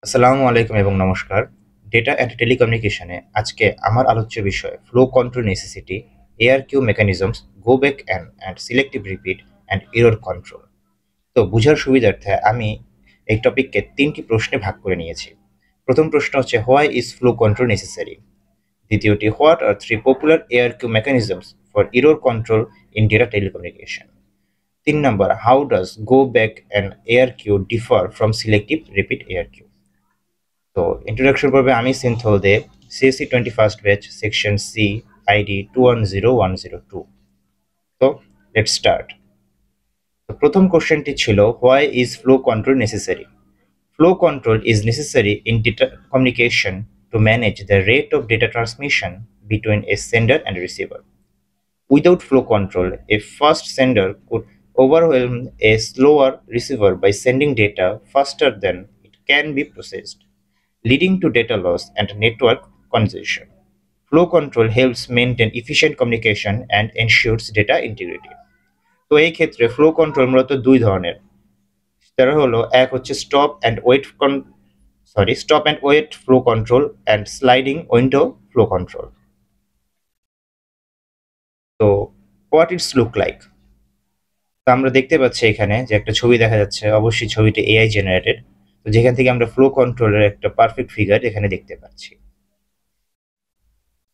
আসসালামু আলাইকুম এবং নমস্কার। ডেটা অ্যান্ড টেলিকমিউনিকেশনে আজকে আমার আলোচ্য বিষয় flow control necessity, ARQ mechanisms, go back and selective repeat and error control. তো বোঝার সুবিধার্থে আমি এই টপিককে ৩টি প্রশ্নে ভাগ করে নিয়েছি। প্রথম প্রশ্ন হচ্ছে why is flow control necessary? দ্বিতীয়টি what are 3 popular ARQ mechanisms for error control in data telecommunication? ৩ number how does go back and ARQ differ from selective repeat ARQ? তো ইন্ট্রোডাকশন পর্বে আমি Sinthol Dey, CSC 21st batch, section C, ID 210102। তো let's start. তো প্রথম কোশ্চেনটি ছিল why is flow control necessary? Flow control is necessary in data communication to manage the rate of data transmission between a sender and receiver. Without flow control, a fast sender could overwhelm a slower receiver by sending data faster than it can be processed, leading to data loss and network congestion. Flow control helps maintain efficient communication and ensures data integrity. তো এই ক্ষেত্রে flow control মূলত দুই ধরনের। তারা হলো এক হচ্ছে stop and wait flow control and sliding window flow control. তো হোয়াট ইটস লুক লাইক? তো আমরা দেখতে পাচ্ছি এখানে যে একটা ছবি দেখা যাচ্ছে, অবশ্যই ছবিটি এআই জেনারেটেড। তো যেখান থেকে আমরা ফ্লো কন্ট্রোলের একটা পারফেক্ট ফিগার এখানে দেখতে পাচ্ছি।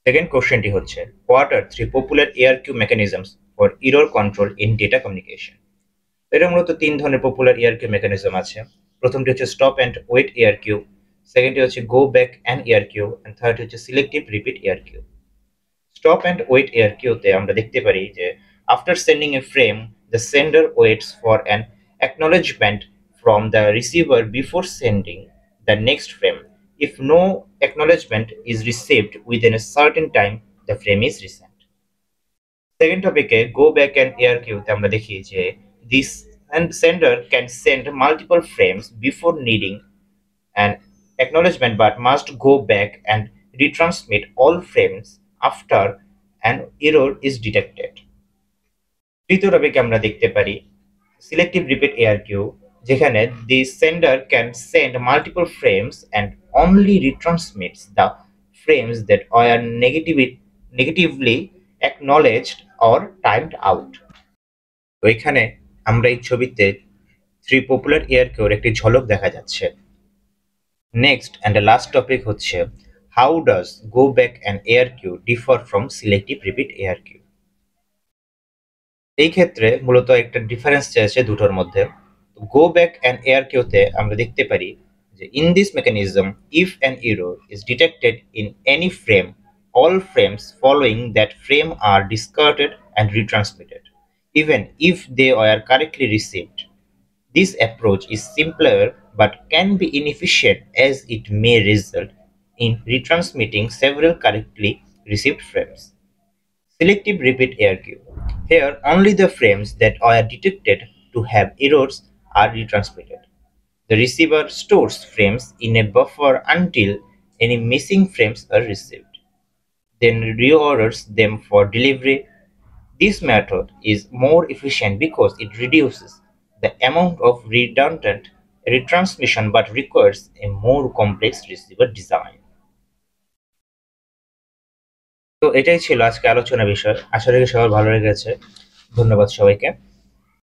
সেকেন্ড কোশ্চেনটি হচ্ছে what are 3 popular ARQ mechanisms for error control in data communication? এটা মূলত ৩ ধরনের পপুলার এআরকিউ মেকানিজম আছে। প্রথমটি হচ্ছে স্টপ অ্যান্ড ওয়েট এআরকিউ, সেকেন্ডটি হচ্ছে go back and ARQ, and third হচ্ছে selective repeat ARQ. Stop and wait এআরকিউতে আমরা দেখতে পারি যে after sending a frame, the sender waits for an acknowledgement from the receiver before sending the next frame. If no acknowledgement is received within a certain time, the frame is resent. Second topic go back and ARQ-তে আমরা দেখি যে this sender can send multiple frames before needing an acknowledgement but must go back and retransmit all frames after an error is detected. তৃতীয় টপিকে আমরা দেখতে পারি selective repeat এআরকিউ, যেখানে the sender can send multiple frames and only retransmits the frames that are negatively acknowledged or timed out. তো এখানে আমরা এই ছবিতে 3 পপুলার এআরকিউর একটি ঝলক দেখা যাচ্ছে। নেক্সট অ্যান্ড লাস্ট টপিক হচ্ছে how does go back and ARQ differ from selective repeat ARQ? এই ক্ষেত্রে মূলত একটা ডিফারেন্স আছে দুটোর মধ্যে। গো ব্যাক অ্যান্ড এআরকিউতে আমরা দেখতে পারি যে in this mechanism if an error is detected in any frame, all frames following that frame are discarded and retransmitted, even if they were correctly received. This approach is simpler but can be inefficient as it may result in retransmitting several correctly received frames. Selective repeat ARQ. Here, only the frames that are detected to have errors are retransmitted. The receiver stores frames in a buffer until any missing frames are received, then reorders them for delivery. This method is more efficient because it reduces the amount of redundant retransmission but requires a more complex receiver design. তো এটাই ছিল আজকে আলোচনা বিষয়। আশা করি সবার ভালো লেগেছে। ধন্যবাদ সবাইকে।